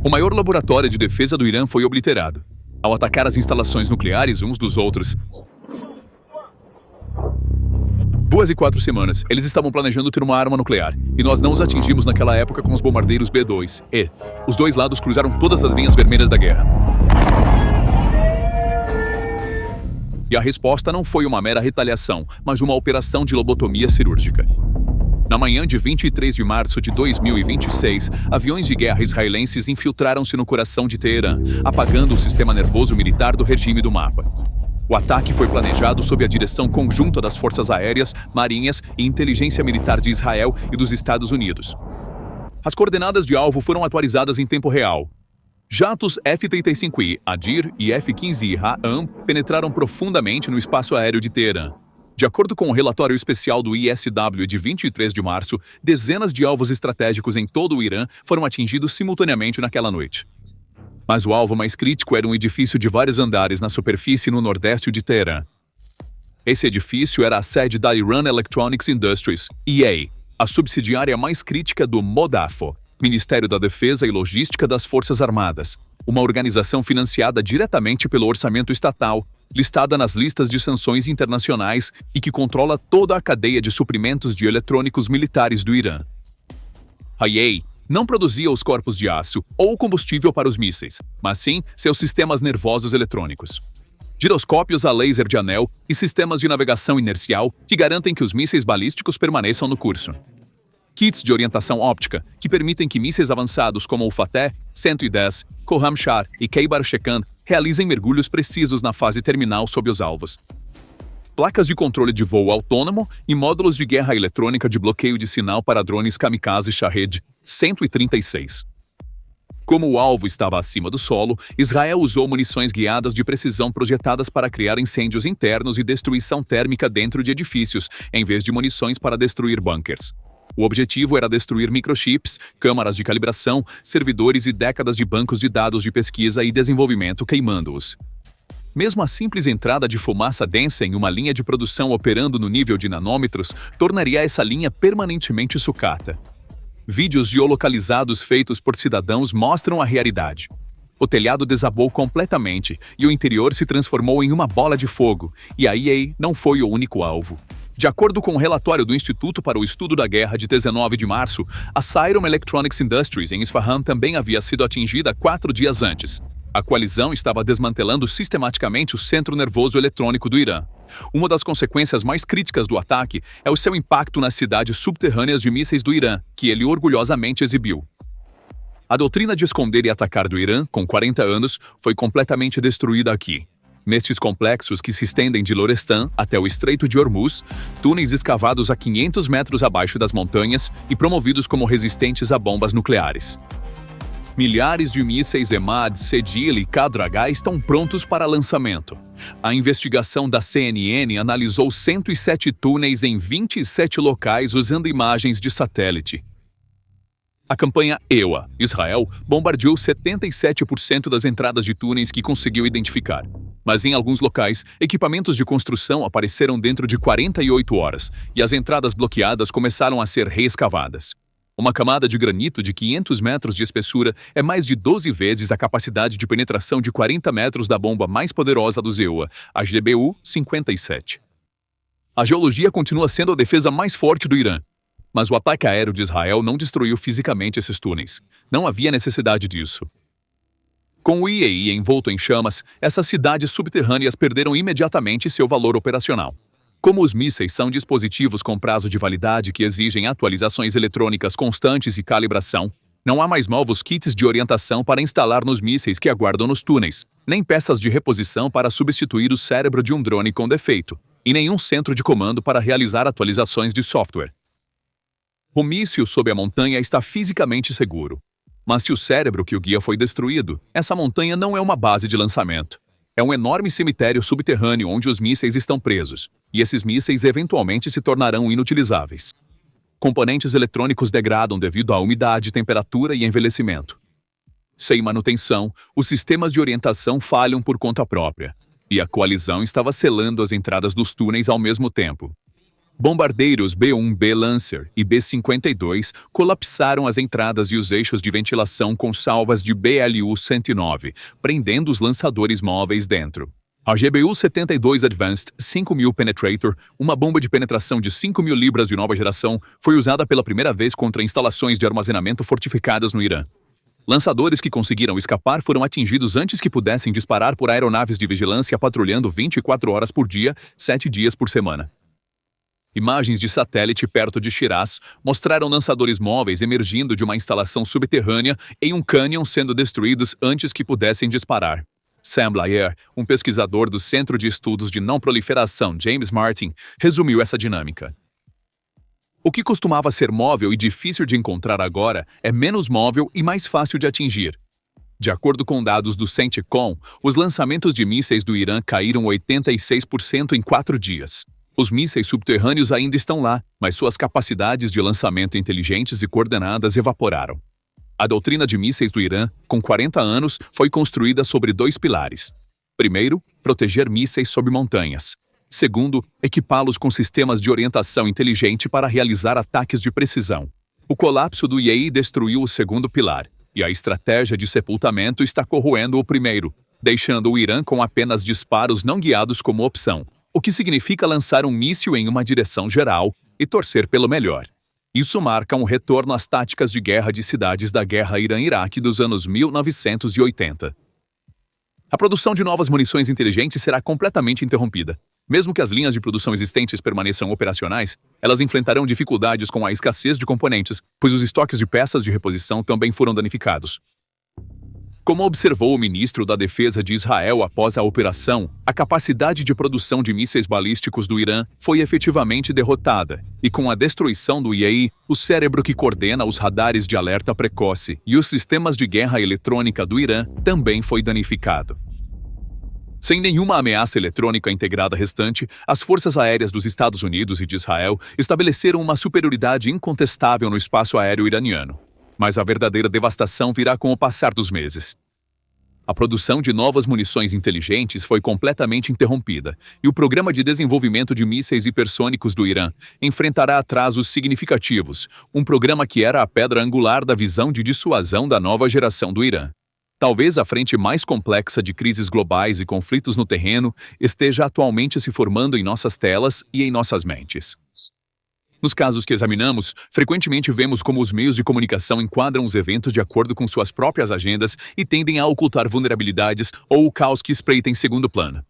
O maior laboratório de defesa do Irã foi obliterado, ao atacar as instalações nucleares uns dos outros. 2 e 4 semanas, eles estavam planejando ter uma arma nuclear, e nós não os atingimos naquela época com os bombardeiros B-2E. Os dois lados cruzaram todas as linhas vermelhas da guerra. E a resposta não foi uma mera retaliação, mas uma operação de lobotomia cirúrgica. Na manhã de 23 de março de 2026, aviões de guerra israelenses infiltraram-se no coração de Teherã, apagando o sistema nervoso militar do regime do mapa. O ataque foi planejado sob a direção conjunta das Forças Aéreas, Marinhas e Inteligência Militar de Israel e dos Estados Unidos. As coordenadas de alvo foram atualizadas em tempo real. Jatos F-35I Adir e F-15I Ra'am penetraram profundamente no espaço aéreo de Teherã. De acordo com o relatório especial do ISW de 23 de março, dezenas de alvos estratégicos em todo o Irã foram atingidos simultaneamente naquela noite. Mas o alvo mais crítico era um edifício de vários andares na superfície no nordeste de Teherã. Esse edifício era a sede da Iran Electronics Industries, EA, a subsidiária mais crítica do MODAFO, Ministério da Defesa e Logística das Forças Armadas, uma organização financiada diretamente pelo orçamento estatal, listada nas listas de sanções internacionais e que controla toda a cadeia de suprimentos de eletrônicos militares do Irã. A EA não produzia os corpos de aço ou combustível para os mísseis, mas sim seus sistemas nervosos eletrônicos. Giroscópios a laser de anel e sistemas de navegação inercial que garantem que os mísseis balísticos permaneçam no curso. Kits de orientação óptica, que permitem que mísseis avançados como o Fateh 110, Khorramshahr e Khaybar-Shekan realizem mergulhos precisos na fase terminal sob os alvos. Placas de controle de voo autônomo e módulos de guerra eletrônica de bloqueio de sinal para drones Kamikaze Shahed 136. Como o alvo estava acima do solo, Israel usou munições guiadas de precisão projetadas para criar incêndios internos e destruição térmica dentro de edifícios, em vez de munições para destruir bunkers. O objetivo era destruir microchips, câmaras de calibração, servidores e décadas de bancos de dados de pesquisa e desenvolvimento queimando-os. Mesmo a simples entrada de fumaça densa em uma linha de produção operando no nível de nanômetros tornaria essa linha permanentemente sucata. Vídeos geolocalizados feitos por cidadãos mostram a realidade. O telhado desabou completamente e o interior se transformou em uma bola de fogo, e a EA não foi o único alvo. De acordo com o relatório do Instituto para o Estudo da Guerra de 19 de março, a Siron Electronics Industries em Isfahan também havia sido atingida 4 dias antes. A coalizão estava desmantelando sistematicamente o centro nervoso eletrônico do Irã. Uma das consequências mais críticas do ataque é o seu impacto nas cidades subterrâneas de mísseis do Irã, que ele orgulhosamente exibiu. A doutrina de esconder e atacar do Irã, com 40 anos, foi completamente destruída aqui. Nestes complexos que se estendem de Lorestan até o Estreito de Hormuz, túneis escavados a 500 metros abaixo das montanhas e promovidos como resistentes a bombas nucleares. Milhares de mísseis EMAD, Sedil e Qadr-H estão prontos para lançamento. A investigação da CNN analisou 107 túneis em 27 locais usando imagens de satélite. A campanha EWA, Israel, bombardeou 77% das entradas de túneis que conseguiu identificar. Mas em alguns locais, equipamentos de construção apareceram dentro de 48 horas, e as entradas bloqueadas começaram a ser reescavadas. Uma camada de granito de 500 metros de espessura é mais de 12 vezes a capacidade de penetração de 40 metros da bomba mais poderosa do EWA, a GBU-57. A geologia continua sendo a defesa mais forte do Irã. Mas o ataque aéreo de Israel não destruiu fisicamente esses túneis. Não havia necessidade disso. Com o IEI envolto em chamas, essas cidades subterrâneas perderam imediatamente seu valor operacional. Como os mísseis são dispositivos com prazo de validade que exigem atualizações eletrônicas constantes e calibração, não há mais novos kits de orientação para instalar nos mísseis que aguardam nos túneis, nem peças de reposição para substituir o cérebro de um drone com defeito, e nenhum centro de comando para realizar atualizações de software. O míssil sob a montanha está fisicamente seguro. Mas se o cérebro que o guia foi destruído, essa montanha não é uma base de lançamento. É um enorme cemitério subterrâneo onde os mísseis estão presos, e esses mísseis eventualmente se tornarão inutilizáveis. Componentes eletrônicos degradam devido à umidade, temperatura e envelhecimento. Sem manutenção, os sistemas de orientação falham por conta própria, e a coalizão estava selando as entradas dos túneis ao mesmo tempo. Bombardeiros B-1B Lancer e B-52 colapsaram as entradas e os eixos de ventilação com salvas de BLU-109, prendendo os lançadores móveis dentro. A GBU-72 Advanced 5000 Penetrator, uma bomba de penetração de 5.000 libras de nova geração, foi usada pela primeira vez contra instalações de armazenamento fortificadas no Irã. Lançadores que conseguiram escapar foram atingidos antes que pudessem disparar por aeronaves de vigilância patrulhando 24 horas por dia, 7 dias por semana. Imagens de satélite perto de Shiraz mostraram lançadores móveis emergindo de uma instalação subterrânea em um cânion sendo destruídos antes que pudessem disparar. Sam Blair, um pesquisador do Centro de Estudos de Não Proliferação James Martin, resumiu essa dinâmica. O que costumava ser móvel e difícil de encontrar agora é menos móvel e mais fácil de atingir. De acordo com dados do CENTCOM, os lançamentos de mísseis do Irã caíram 86% em 4 dias. Os mísseis subterrâneos ainda estão lá, mas suas capacidades de lançamento inteligentes e coordenadas evaporaram. A doutrina de mísseis do Irã, com 40 anos, foi construída sobre 2 pilares. Primeiro, proteger mísseis sob montanhas. Segundo, equipá-los com sistemas de orientação inteligente para realizar ataques de precisão. O colapso do IAEA destruiu o segundo pilar, e a estratégia de sepultamento está corroendo o primeiro, deixando o Irã com apenas disparos não guiados como opção, o que significa lançar um míssil em uma direção geral e torcer pelo melhor. Isso marca um retorno às táticas de guerra de cidades da Guerra Irã-Iraque dos anos 1980. A produção de novas munições inteligentes será completamente interrompida. Mesmo que as linhas de produção existentes permaneçam operacionais, elas enfrentarão dificuldades com a escassez de componentes, pois os estoques de peças de reposição também foram danificados. Como observou o ministro da Defesa de Israel após a operação, a capacidade de produção de mísseis balísticos do Irã foi efetivamente derrotada, e com a destruição do IAEA, o cérebro que coordena os radares de alerta precoce e os sistemas de guerra eletrônica do Irã também foi danificado. Sem nenhuma ameaça eletrônica integrada restante, as forças aéreas dos Estados Unidos e de Israel estabeleceram uma superioridade incontestável no espaço aéreo iraniano. Mas a verdadeira devastação virá com o passar dos meses. A produção de novas munições inteligentes foi completamente interrompida, e o programa de desenvolvimento de mísseis hipersônicos do Irã enfrentará atrasos significativos, um programa que era a pedra angular da visão de dissuasão da nova geração do Irã. Talvez a frente mais complexa de crises globais e conflitos no terreno esteja atualmente se formando em nossas telas e em nossas mentes. Nos casos que examinamos, frequentemente vemos como os meios de comunicação enquadram os eventos de acordo com suas próprias agendas e tendem a ocultar vulnerabilidades ou o caos que espreita em segundo plano.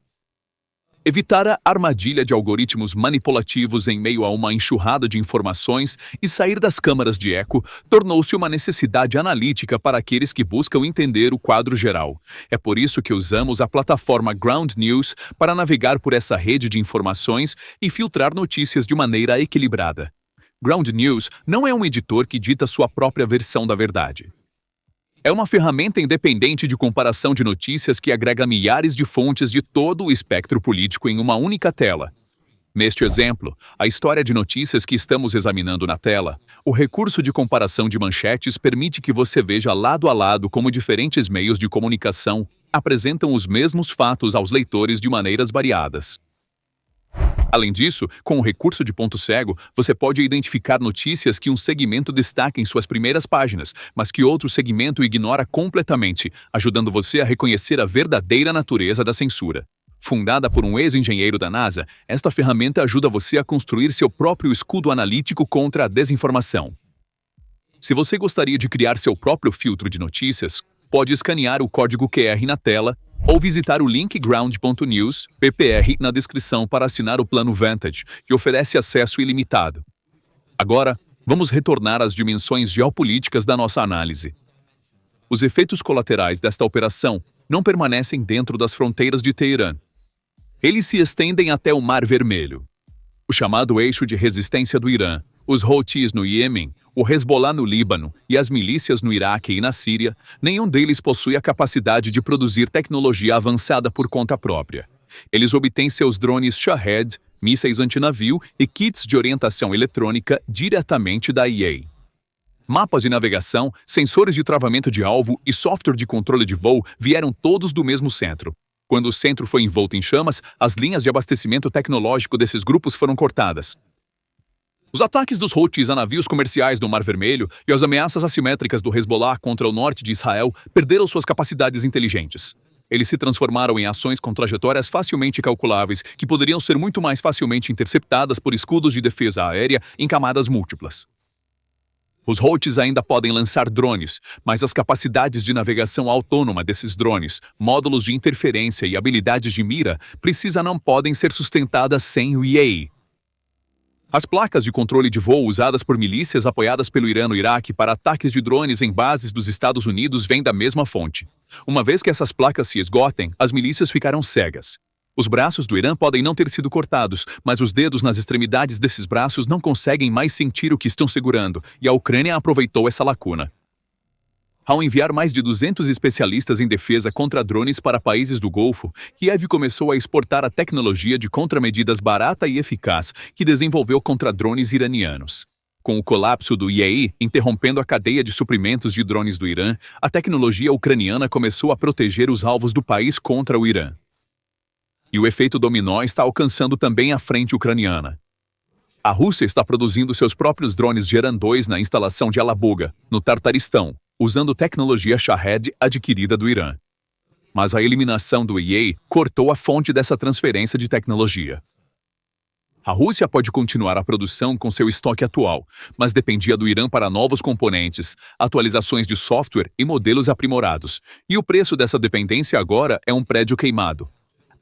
Evitar a armadilha de algoritmos manipulativos em meio a uma enxurrada de informações e sair das câmaras de eco tornou-se uma necessidade analítica para aqueles que buscam entender o quadro geral. É por isso que usamos a plataforma Ground News para navegar por essa rede de informações e filtrar notícias de maneira equilibrada. Ground News não é um editor que dita sua própria versão da verdade. É uma ferramenta independente de comparação de notícias que agrega milhares de fontes de todo o espectro político em uma única tela. Neste exemplo, a história de notícias que estamos examinando na tela, o recurso de comparação de manchetes permite que você veja lado a lado como diferentes meios de comunicação apresentam os mesmos fatos aos leitores de maneiras variadas. Além disso, com o recurso de ponto cego, você pode identificar notícias que um segmento destaca em suas primeiras páginas, mas que outro segmento ignora completamente, ajudando você a reconhecer a verdadeira natureza da censura. Fundada por um ex-engenheiro da NASA, esta ferramenta ajuda você a construir seu próprio escudo analítico contra a desinformação. Se você gostaria de criar seu próprio filtro de notícias, pode escanear o código QR na tela ou visitar o link ground.news, ppr, na descrição para assinar o plano Vantage, que oferece acesso ilimitado. Agora, vamos retornar às dimensões geopolíticas da nossa análise. Os efeitos colaterais desta operação não permanecem dentro das fronteiras de Teherã. Eles se estendem até o Mar Vermelho. O chamado eixo de resistência do Irã, os Houthis no Iêmen, o Hezbollah no Líbano e as milícias no Iraque e na Síria, nenhum deles possui a capacidade de produzir tecnologia avançada por conta própria. Eles obtêm seus drones Shahed, mísseis antinavio e kits de orientação eletrônica diretamente da IAEA. Mapas de navegação, sensores de travamento de alvo e software de controle de voo vieram todos do mesmo centro. Quando o centro foi envolto em chamas, as linhas de abastecimento tecnológico desses grupos foram cortadas. Os ataques dos Houthis a navios comerciais no Mar Vermelho e as ameaças assimétricas do Hezbollah contra o norte de Israel perderam suas capacidades inteligentes. Eles se transformaram em ações com trajetórias facilmente calculáveis que poderiam ser muito mais facilmente interceptadas por escudos de defesa aérea em camadas múltiplas. Os Houthis ainda podem lançar drones, mas as capacidades de navegação autônoma desses drones, módulos de interferência e habilidades de mira não podem ser sustentadas sem o IAE. As placas de controle de voo usadas por milícias apoiadas pelo Irã no Iraque para ataques de drones em bases dos Estados Unidos vêm da mesma fonte. Uma vez que essas placas se esgotem, as milícias ficarão cegas. Os braços do Irã podem não ter sido cortados, mas os dedos nas extremidades desses braços não conseguem mais sentir o que estão segurando, e a Ucrânia aproveitou essa lacuna. Ao enviar mais de 200 especialistas em defesa contra drones para países do Golfo, Kiev começou a exportar a tecnologia de contramedidas barata e eficaz que desenvolveu contra drones iranianos. Com o colapso do IAE interrompendo a cadeia de suprimentos de drones do Irã, a tecnologia ucraniana começou a proteger os alvos do país contra o Irã. E o efeito dominó está alcançando também a frente ucraniana. A Rússia está produzindo seus próprios drones Geran 2 na instalação de Alabuga, no Tartaristão, usando tecnologia Shahed adquirida do Irã. Mas a eliminação do IAE cortou a fonte dessa transferência de tecnologia. A Rússia pode continuar a produção com seu estoque atual, mas dependia do Irã para novos componentes, atualizações de software e modelos aprimorados. E o preço dessa dependência agora é um prédio queimado.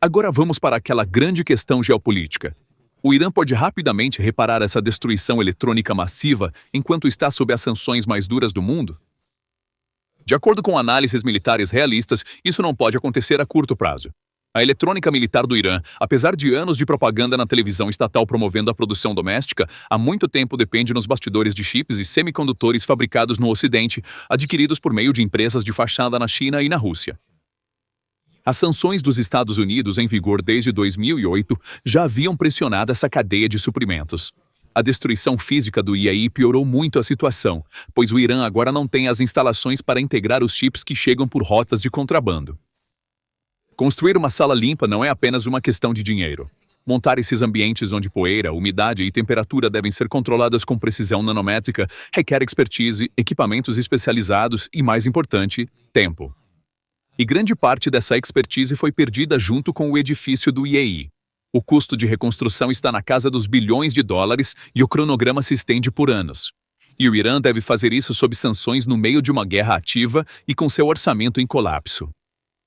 Agora vamos para aquela grande questão geopolítica. O Irã pode rapidamente reparar essa destruição eletrônica massiva enquanto está sob as sanções mais duras do mundo? De acordo com análises militares realistas, isso não pode acontecer a curto prazo. A eletrônica militar do Irã, apesar de anos de propaganda na televisão estatal promovendo a produção doméstica, há muito tempo depende nos bastidores de chips e semicondutores fabricados no Ocidente, adquiridos por meio de empresas de fachada na China e na Rússia. As sanções dos Estados Unidos em vigor desde 2008 já haviam pressionado essa cadeia de suprimentos. A destruição física do IAE piorou muito a situação, pois o Irã agora não tem as instalações para integrar os chips que chegam por rotas de contrabando. Construir uma sala limpa não é apenas uma questão de dinheiro. Montar esses ambientes onde poeira, umidade e temperatura devem ser controladas com precisão nanométrica requer expertise, equipamentos especializados e, mais importante, tempo. E grande parte dessa expertise foi perdida junto com o edifício do IAE. O custo de reconstrução está na casa dos bilhões de dólares e o cronograma se estende por anos. E o Irã deve fazer isso sob sanções no meio de uma guerra ativa e com seu orçamento em colapso.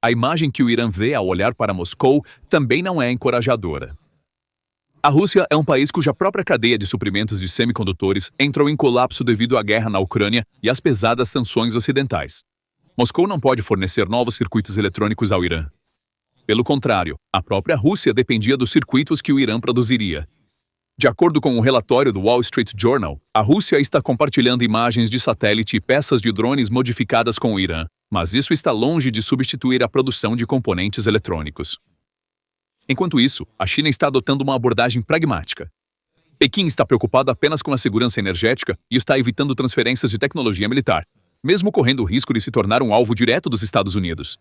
A imagem que o Irã vê ao olhar para Moscou também não é encorajadora. A Rússia é um país cuja própria cadeia de suprimentos de semicondutores entrou em colapso devido à guerra na Ucrânia e às pesadas sanções ocidentais. Moscou não pode fornecer novos circuitos eletrônicos ao Irã. Pelo contrário, a própria Rússia dependia dos circuitos que o Irã produziria. De acordo com um relatório do Wall Street Journal, a Rússia está compartilhando imagens de satélite e peças de drones modificadas com o Irã, mas isso está longe de substituir a produção de componentes eletrônicos. Enquanto isso, a China está adotando uma abordagem pragmática. Pequim está preocupado apenas com a segurança energética e está evitando transferências de tecnologia militar, mesmo correndo o risco de se tornar um alvo direto dos Estados Unidos.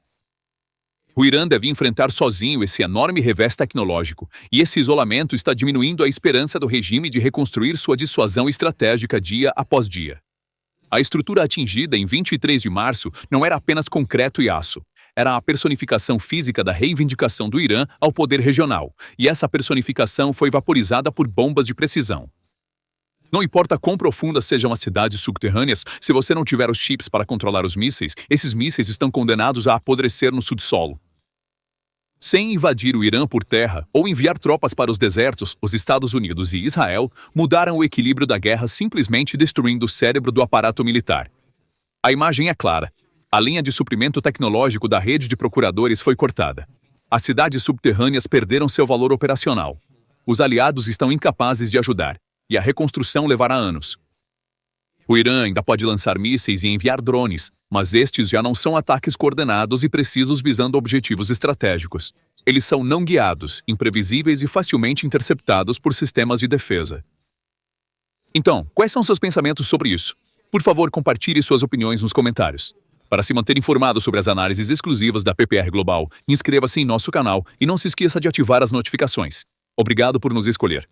O Irã deve enfrentar sozinho esse enorme revés tecnológico, e esse isolamento está diminuindo a esperança do regime de reconstruir sua dissuasão estratégica dia após dia. A estrutura atingida em 23 de março não era apenas concreto e aço. Era a personificação física da reivindicação do Irã ao poder regional, e essa personificação foi vaporizada por bombas de precisão. Não importa quão profundas sejam as cidades subterrâneas, se você não tiver os chips para controlar os mísseis, esses mísseis estão condenados a apodrecer no subsolo. Sem invadir o Irã por terra ou enviar tropas para os desertos, os Estados Unidos e Israel mudaram o equilíbrio da guerra simplesmente destruindo o cérebro do aparato militar. A imagem é clara. A linha de suprimento tecnológico da rede de procuradores foi cortada. As cidades subterrâneas perderam seu valor operacional. Os aliados estão incapazes de ajudar, e a reconstrução levará anos. O Irã ainda pode lançar mísseis e enviar drones, mas estes já não são ataques coordenados e precisos visando objetivos estratégicos. Eles são não guiados, imprevisíveis e facilmente interceptados por sistemas de defesa. Então, quais são seus pensamentos sobre isso? Por favor, compartilhe suas opiniões nos comentários. Para se manter informado sobre as análises exclusivas da PPR Global, inscreva-se em nosso canal e não se esqueça de ativar as notificações. Obrigado por nos escolher.